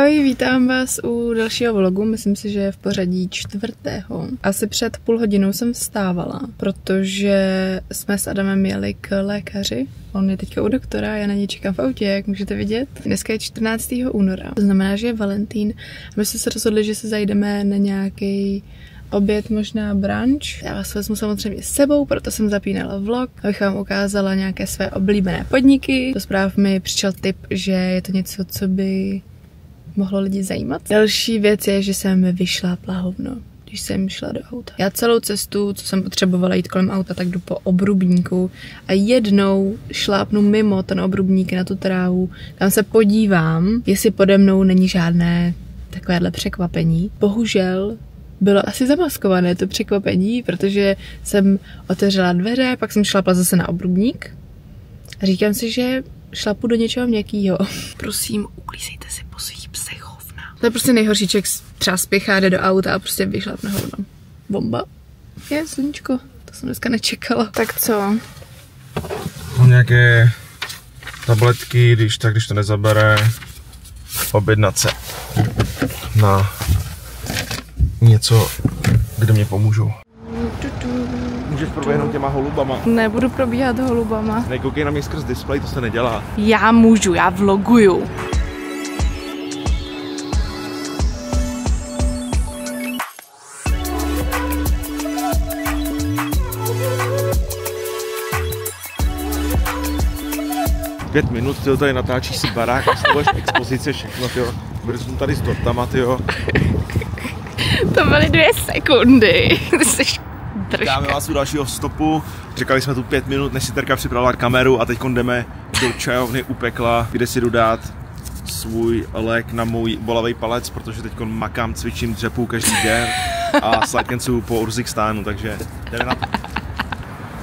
Ahoj, vítám vás u dalšího vlogu, myslím si, že je v pořadí 4. Asi před půl hodinou jsem vstávala, protože jsme s Adamem jeli k lékaři. On je teďka u doktora, já na něj čekám v autě, jak můžete vidět. Dneska je 14. února, to znamená, že je Valentín. My jsme se rozhodli, že se zajdeme na nějaký oběd, možná brunch. Já vás vezmu samozřejmě s sebou, proto jsem zapínala vlog, abych vám ukázala nějaké své oblíbené podniky. Do zpráv mi přišel tip, že je to něco, co by mohlo lidi zajímat. Další věc je, že jsem vyšlápla hovno, když jsem šla do auta. Já celou cestu, co jsem potřebovala jít kolem auta, tak jdu po obrubníku a jednou šlápnu mimo ten obrubník na tu trávu. Tam se podívám, jestli pode mnou není žádné takovéhle překvapení. Bohužel bylo asi zamaskované to překvapení, protože jsem otevřela dveře, pak jsem šlápla zase na obrubník a říkám si, že šlapu do něčeho měkkýho. Prosím, uklízejte si po svých psech hovna. To je prostě nejhorší, člověk třeba spěchá, jde do auta a prostě vyšlapne hovno. Bomba. Je, sluníčko, to jsem dneska nečekala. Tak co? Nějaké tabletky, když to nezabere, objednat se na něco, kde mě pomůžou. Můžeš proběhnout těma holubama? Nebudu probíhat holubama. Nekoukej na mě skrz displej, to se nedělá. Já můžu, já vloguju. Pět minut, tyjo, tady natáčíš si barák a stavuješ expozice, všechno, tyjo. Byli jsme tady s dortama, tyjo. To byly 2 sekundy. Dáme vás u dalšího stopu. Čekali jsme tu 5 minut, než si Terka připravila kameru a teď jdeme do čajovny u Pekla, kde si jdu dát svůj lék na můj bolavý palec, protože teď makám, cvičím, dřepu každý den a slajkencuju po Urzikistánu, takže jdeme na to.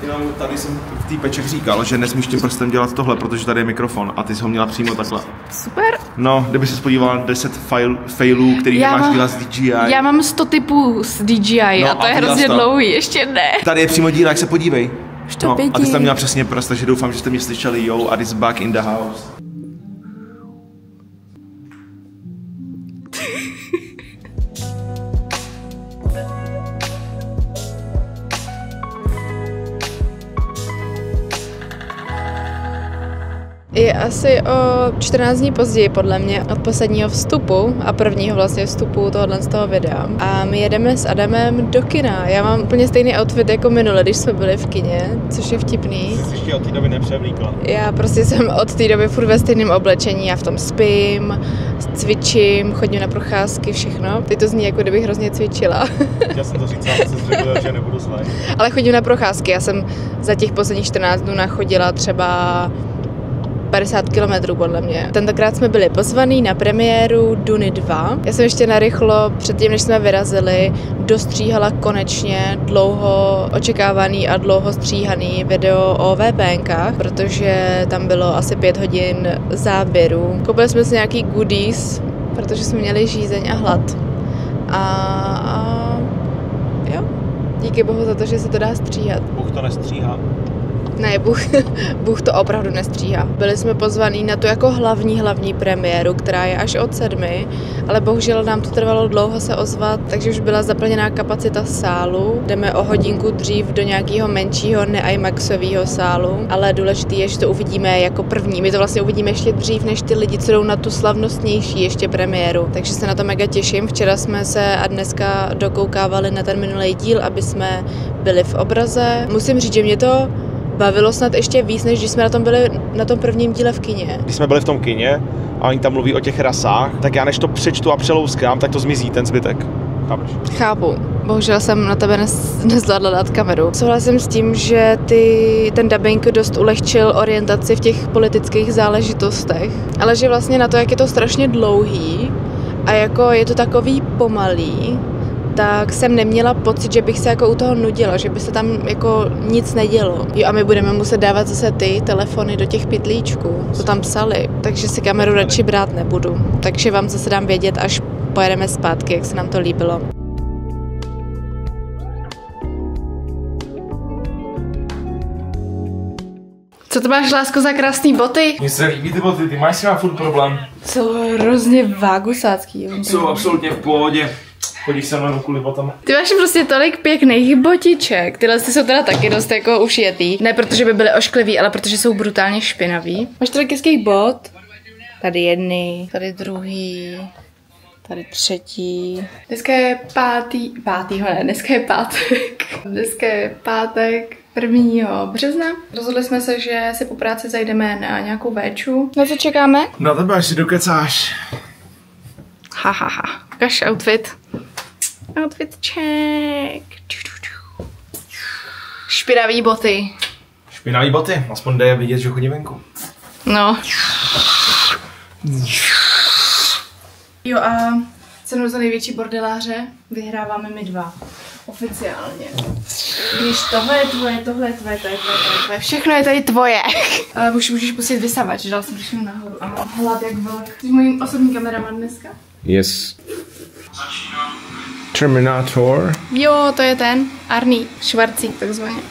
Jenom tady jsem v té peček říkal, že nesmíš tím prstem dělat tohle, protože tady je mikrofon a ty jsi ho měla přímo takhle. Super. No, kdyby se podívala na 10 failů, který nemáš dělat s DJI. Já mám 100 typů s DJI no, a to je hrozně dlouhý, ještě ne. Tady je přímo dílek, se podívej. No, a ty jsi tam měla přesně prst, takže doufám, že jste mě slyšeli, yo, a this back in the house. Je asi o 14 dní později podle mě od posledního vstupu a prvního vlastně vstupu tohohle z toho videa. A my jedeme s Adamem do kina. Já mám úplně stejný outfit jako minule, když jsme byli v kině, což je vtipný. Jsi ještě od té doby nepřevlíkla. Já prostě jsem od té doby furt ve stejném oblečení, já v tom spím, cvičím, chodím na procházky, všechno. Teď to zní, jako kdybych hrozně cvičila. Já jsem to říkala, ale jsem řekla, že nebudu zlej. Ale chodím na procházky, já jsem za těch posledních 14 dnů nachodila třeba 50 kilometrů podle mě. Tentokrát jsme byli pozvaní na premiéru Duny 2. Já jsem ještě narychlo, předtím než jsme vyrazili, dostříhala konečně dlouho očekávaný a dlouho stříhaný video o VPNkách, protože tam bylo asi 5 hodin záběru. Koupili jsme si nějaký goodies, protože jsme měli žízeň a hlad. A jo, díky bohu za to, že se to dá stříhat. Bůh to nestříhá. Ne, Bůh to opravdu nestříhá. Byli jsme pozvaní na tu jako hlavní premiéru, která je až od 7, ale bohužel nám to trvalo dlouho se ozvat, takže už byla zaplněná kapacita sálu. Jdeme o hodinku dřív do nějakého menšího ne-IMAXového sálu, ale důležité je, že to uvidíme jako první. My to vlastně uvidíme ještě dřív, než ty lidi, co jdou na tu slavnostnější ještě premiéru. Takže se na to mega těším. Včera jsme se a dneska dokoukávali na ten minulý díl, aby jsme byli v obraze. Musím říct, že mě to bavilo snad ještě víc, než když jsme na tom byli na tom prvním díle v kině. Když jsme byli v tom kině a oni tam mluví o těch rasách, tak já než to přečtu a přelouskám, tak to zmizí ten zbytek. Chápeš? Chápu. Bohužel jsem na tebe nezvládla dát kameru. Souhlasím s tím, že ten dubbing dost ulehčil orientaci v těch politických záležitostech, ale že vlastně na to, jak je to strašně dlouhý a jako je to takový pomalý, tak jsem neměla pocit, že bych se jako u toho nudila, že by se tam jako nic nedělo. Jo, a my budeme muset dávat zase ty telefony do těch pytlíčků, co tam psali, takže si kameru radši brát nebudu. Takže vám zase dám vědět, až pojedeme zpátky, jak se nám to líbilo. Co to máš, lásko, za krásný boty? Mně se líbí ty boty, ty máš s nima furt problém. Jsou hrozně vágusácký. Jsou absolutně v pohodě. Chodíš se mnou kvůli botama. Ty máš prostě tolik pěkných botiček. Tyhle jsou teda taky dost jako ušijetý. Ne protože by byly ošklivý, ale protože jsou brutálně špinavý. Máš tolik hezkých bot. Tady jedny, tady druhý, tady třetí. Dneska je dneska je pátek. Dneska je pátek 1. března. Rozhodli jsme se, že si po práci zajdeme na nějakou véču. Na co čekáme? Na tebe, až si dokecáš. Hahaha. Ukaž outfit. Outfit check. Špinavý boty. Špinavý boty, aspoň jde vidět, že chodí venku. No. Jo a cenu za největší bordeláře vyhráváme my dva. Oficiálně. Když tohle je tvoje, tohle je tvoje, to je tvoje. Všechno je tady tvoje. Ale už můžeš pustit vysavač, dal jsem všechno nahoru. A mám hlad jak vlk. Jsi můj osobní kameraman dneska? Yes. Terminator. Jo, to je ten. Arný Švarcík takzvaně.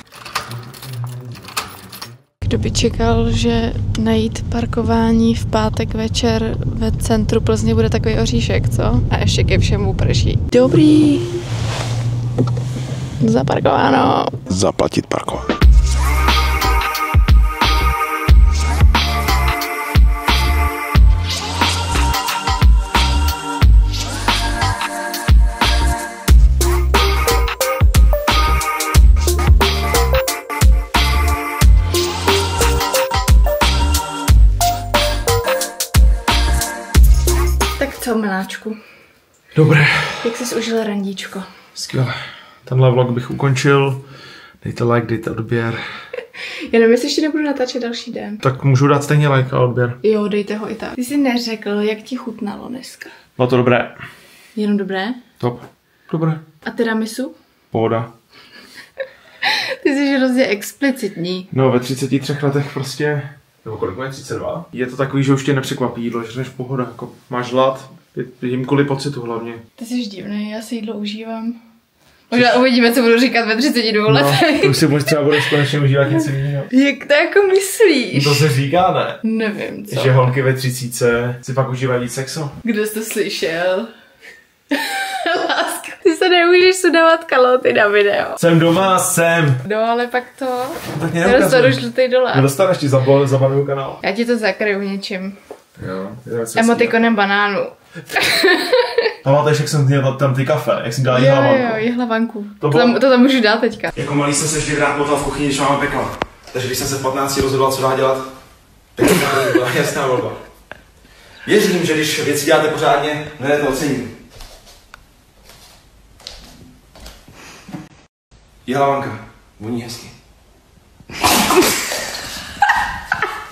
Kdo by čekal, že najít parkování v pátek večer ve centru Plzně bude takový oříšek, co? A ještě ke všemu prší. Dobrý. Zaparkováno. Zaplatit parkování. Tak co, miláčku? Dobré. Jak jsi užil randíčko? Skvěle. Tenhle vlog bych ukončil. Dejte like, dejte odběr. Jenom jestli ještě nebudu natáčet další den. Tak můžu dát stejně like a odběr. Jo, dejte ho i tak. Ty jsi neřekl, jak ti chutnalo dneska. Bylo to dobré. Jenom dobré? Top. Dobré. A tiramisu? Pohoda. Ty jsi hrozně explicitní. No, ve 33 letech prostě, nebo kolik je 32? Je to takový, že už tě nepřekvapí jídlo, že než pohoda, jako máš hlad, jím kvůli pocitu hlavně. Ty jsi divný, já si jídlo užívám. Možná uvidíme, co budu říkat ve 32 letech. No, to už si třeba budeš konečně užívat něco jiného. Jak to jako myslíš? To se říká, ne? Nevím, co. Že holky ve 30 si pak užívají víc sexu. Kde jsi to slyšel? Láska, ty se nemůžeš sudávat kalhoty na video. Jsem doma, jsem. No, ale pak to... Tak mě Nedostanu žlutý dolar. Nedostaneš ti zabanuju kanál. Já ti to zakryju něčím. Jo. Emotikonem banánu. Pamatuješ, jak jsem měl tam ty kafe, jak jsem dal jihlavanku? Jo, jihlavanku. To tam můžu dát teďka. Jako malý jsem se vždy rád motal v kuchyni, když máme pekla. Takže když jsem se v 15 rozhodoval, co dá dělat, tak to byla jasná volba. Věřím, že když věci děláte pořádně, lidé to ocení. Jihlavanka, voní hezky.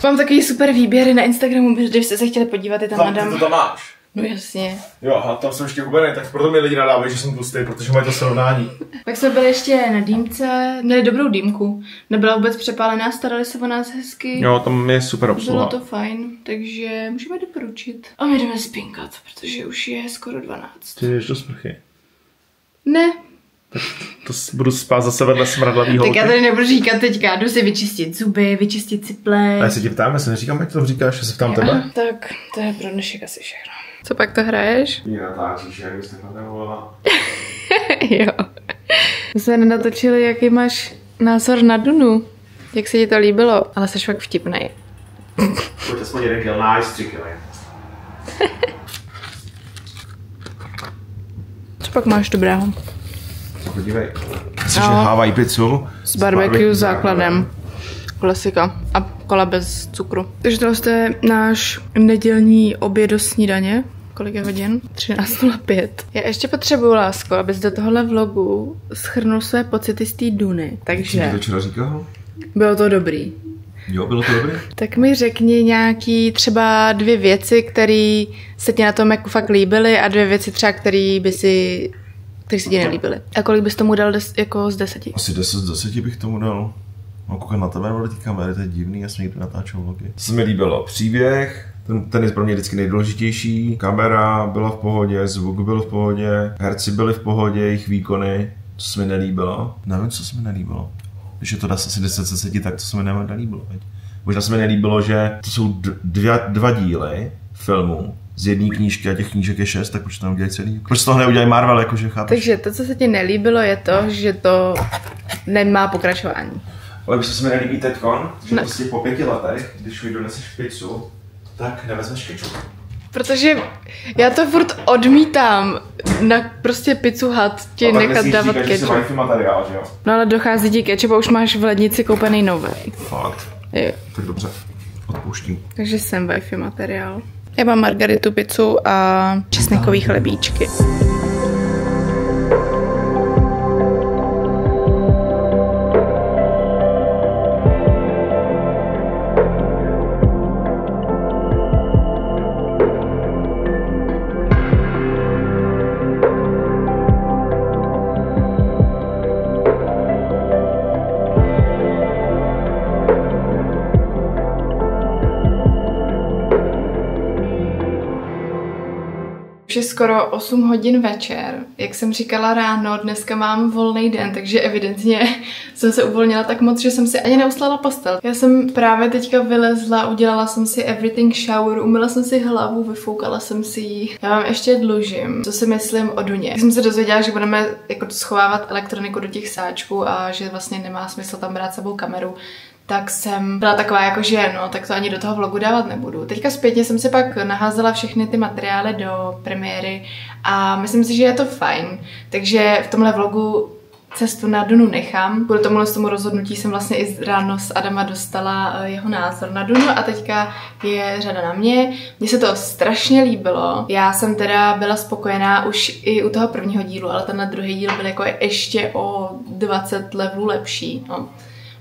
Mám takový super výběry na Instagramu, když jste se chtěli podívat, je tam Adam. Ty to tam máš? No jasně. Jo, a tam jsem ještě hubený, tak proto mi lidi nadávají, že jsem tlustý, protože mají to srovnání. Pak jsme byli ještě na dýmce, měli dobrou dýmku, nebyla vůbec přepálená, starali se o nás hezky. Jo, tam je super obsluha. Bylo to fajn, takže můžeme doporučit. A my jdeme spinkat, protože už je skoro 12. Ty jdeš do sprchy. Ne. To budu spát zase vedle smradlavý holky. Tak já tady nebudu říkat teďka, jdu si vyčistit zuby, vyčistit si pleť. A já se tě ptám, já se neříkám, jak to říkáš, že se ptám tebe. Tak, to je pro dnešek asi všechno. Co pak to hraješ? Mě natáčíš, jak bys takhle nevolala. Jo. My jsme nenatočili, jaký máš názor na Dunu. Jak se ti to líbilo, ale jsi fakt vtipnej. Pojď aspoň 1 kill, nice, 3 killy. Co pak máš dobrého? Podívej. Chceš Hawaii pizzu? S barbecue základem. Klasika. A kola bez cukru. Takže tohle je náš nedělní oběd do snídaně. Kolik je hodin? 13:05. Já ještě potřebuju, lásko, abys do tohohle vlogu shrnul své pocity z té Duny. Takže... Jsi to včera říkal? Bylo to dobrý. Jo, bylo to dobrý? Tak mi řekni nějaký třeba 2 věci, které se ti na tom jako fakt líbily a 2 věci třeba, které se ti nelíbily. A kolik bys tomu dal jako z 10? Asi 10 z 10 bych tomu dal. Mám koukat na tebe, do té kamery, to je divný, já jsem někdy natáčel vlogy. To se mi líbilo. Příběh, ten je pro mě vždycky nejdůležitější. Kamera byla v pohodě, zvuk byl v pohodě, herci byli v pohodě, jejich výkony. To se mi nelíbilo. Nevím, co se mi nelíbilo. Když je to asi 10 z 10, tak to se mi nelíbilo. Možná se mi nelíbilo, že to jsou dva díly filmu z jedné knížky a těch knížek je 6, tak proč to neudělají celý? Proč to toho neudělají Marvel, jakože chápeš? Takže to, co se ti nelíbilo, je to, že to nemá pokračování. Ale by se mi nelíbí teďkon, že prostě po 5 letech, když mi doneseš pizzu, tak nevezmeš kečup. Protože já to furt odmítám na prostě Pizzu Hut ti nechat dávat kečup. Ale wi-fi materiál, že jo? No ale dochází ti kečup a už máš v lednici koupený nový. Fakt? Jo. Tak dobře, odpouštím. Takže jsem wi-fi materiál. Já mám margaritu pizzu a česnekový chlebíčky. Už je skoro 8 hodin večer. Jak jsem říkala ráno, dneska mám volný den, takže evidentně jsem se uvolnila tak moc, že jsem si ani neuslala postel. Já jsem právě teďka vylezla, udělala jsem si everything shower, umyla jsem si hlavu, vyfoukala jsem si ji. Já vám ještě dlužím, co si myslím o Duně. Když jsem se dozvěděla, že budeme jako schovávat elektroniku do těch sáčků a že vlastně nemá smysl tam brát s sebou kameru, tak jsem byla taková jako, že no, tak to ani do toho vlogu dávat nebudu. Teďka zpětně jsem si pak naházela všechny ty materiály do premiéry a myslím si, že je to fajn. Takže v tomhle vlogu cestu na Dunu nechám. Kvůli tomu rozhodnutí jsem vlastně i ráno s Adama dostala jeho názor na Dunu a teďka je řada na mě. Mně se to strašně líbilo. Já jsem teda byla spokojená už i u toho prvního dílu, ale tenhle druhý díl byl jako ještě o 20 levelů lepší. No.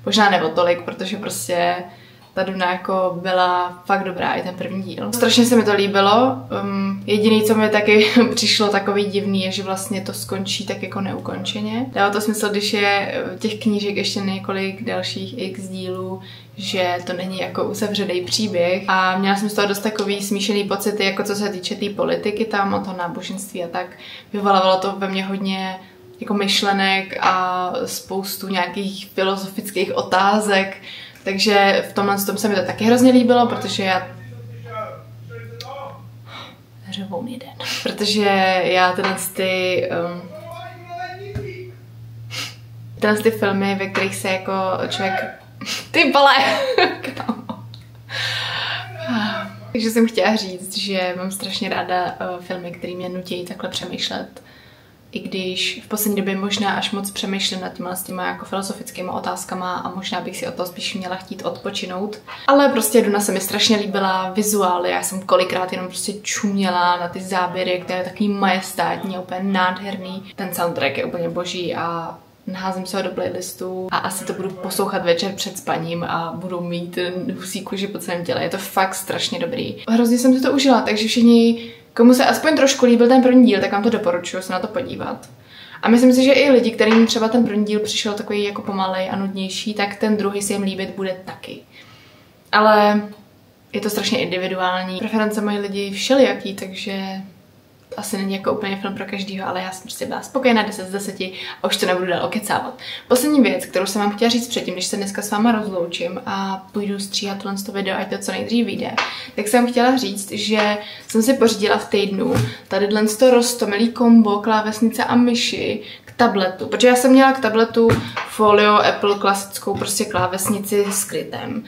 Možná nebo tolik, protože prostě ta Duna jako byla fakt dobrá, i ten první díl. Strašně se mi to líbilo. Jediný, co mi taky přišlo takový divný, je, že vlastně to skončí tak jako neukončeně. Dává to smysl, když je těch knížek ještě několik dalších x dílů, že to není jako uzavřený příběh. A měla jsem z toho dost takový smíšený pocity, jako co se týče té politiky tam, o toho náboženství a tak. Vyvolávalo to ve mně hodně jako myšlenek a spoustu nějakých filozofických otázek. Takže v tomhle se mi to taky hrozně líbilo, protože já... Řevou jeden. Protože já tyhle ty filmy, ve kterých se jako člověk... Ty bale! Takže jsem chtěla říct, že mám strašně ráda filmy, které mě nutí takhle přemýšlet. I když v poslední době možná až moc přemýšlím nad těma jako filozofickými otázkama a možná bych si o to spíš měla chtít odpočinout. Ale prostě Duna se mi strašně líbila vizuály, já jsem kolikrát jenom prostě čuměla na ty záběry, které je takový majestátní, úplně nádherný. Ten soundtrack je úplně boží a naházím se ho do playlistu a asi to budu poslouchat večer před spaním a budu mít husí kůži po celém těle. Je to fakt strašně dobrý. Hrozně jsem si to užila, takže všichni, komu se aspoň trošku líbil ten první díl, tak vám to doporučuji se na to podívat. A myslím si, že i lidi, kterým třeba ten první díl přišel takový jako pomalej a nudnější, tak ten druhý si jim líbit bude taky. Ale je to strašně individuální. Preference mají lidi všelijaký, takže asi není jako úplně film pro každýho, ale já jsem prostě byla spokojená 10 z 10 a už to nebudu dál okecávat. Poslední věc, kterou jsem vám chtěla říct předtím, když se dneska s váma rozloučím a půjdu stříhat tohle video, ať to co nejdřív vyjde, tak jsem chtěla říct, že jsem si pořídila v týdnu tady to roztomilý kombo klávesnice a myši k tabletu, protože já jsem měla k tabletu Folio Apple klasickou prostě klávesnici s krytem.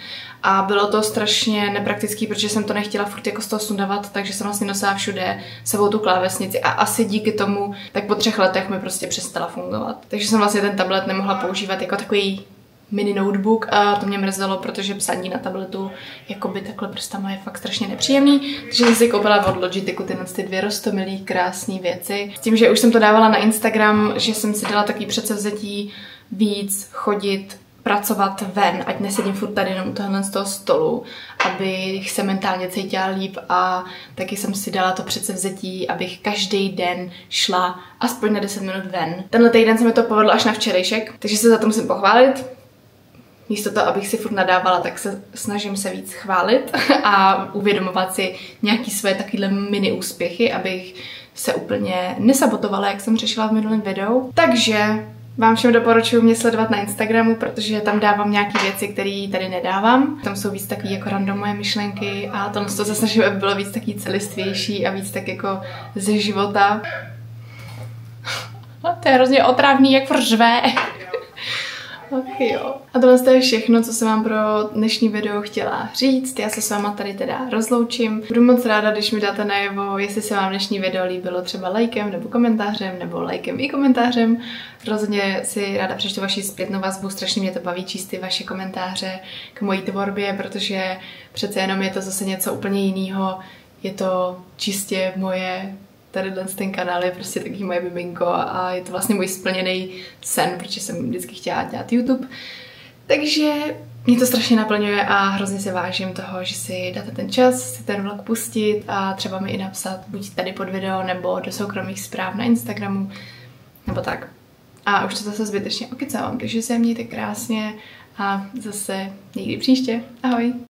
A bylo to strašně nepraktický, protože jsem to nechtěla furt jako z toho sundavat, takže jsem vlastně nosila všude sebou tu klávesnici a asi díky tomu tak po 3 letech mi prostě přestala fungovat. Takže jsem vlastně ten tablet nemohla používat jako takový mini notebook a to mě mrzelo, protože psaní na tabletu jakoby takhle prstama je fakt strašně nepříjemný. Takže jsem si koupila od Logitechu ty 2 roztomilý krásné věci. S tím, že už jsem to dávala na Instagram, že jsem si dala takový předsevzetí víc chodit pracovat ven, ať nesedím furt tady jenom u tohohle z toho stolu, abych se mentálně cítila líp a taky jsem si dala to předsevzetí, abych každý den šla aspoň na 10 minut ven. Tenhle týden se mi to povedlo až na včerejšek, takže se za to musím pochválit. Místo toho, abych si furt nadávala, tak se snažím se víc chválit a uvědomovat si nějaký své takovýhle mini úspěchy, abych se úplně nesabotovala, jak jsem řešila v minulém videu. Takže Vám všem doporučuji mě sledovat na Instagramu, protože tam dávám nějaké věci, které tady nedávám. Tam jsou víc takový jako randomové myšlenky a to se snažím, aby bylo víc takový celistvější a víc tak jako ze života. To je hrozně otravný, jak vržve. Ach jo. A tohle je všechno, co jsem vám pro dnešní video chtěla říct. Já se s váma tady teda rozloučím. Budu moc ráda, když mi dáte najevo, jestli se vám dnešní video líbilo třeba lajkem nebo komentářem, nebo lajkem i komentářem. Rozhodně si ráda přečtu vaši zpětnou vazbu, strašně mě to baví číst ty vaše komentáře k mojí tvorbě, protože přece jenom je to zase něco úplně jiného. Je to čistě moje... Tady ten kanál je prostě taky moje miminko a je to vlastně můj splněný sen, protože jsem vždycky chtěla dělat YouTube. Takže mě to strašně naplňuje a hrozně se vážím toho, že si dáte ten čas, si ten vlog pustit a třeba mi i napsat buď tady pod video nebo do soukromých zpráv na Instagramu nebo tak. A už to zase zbytečně okecávám, takže se mějte krásně a zase někdy příště. Ahoj!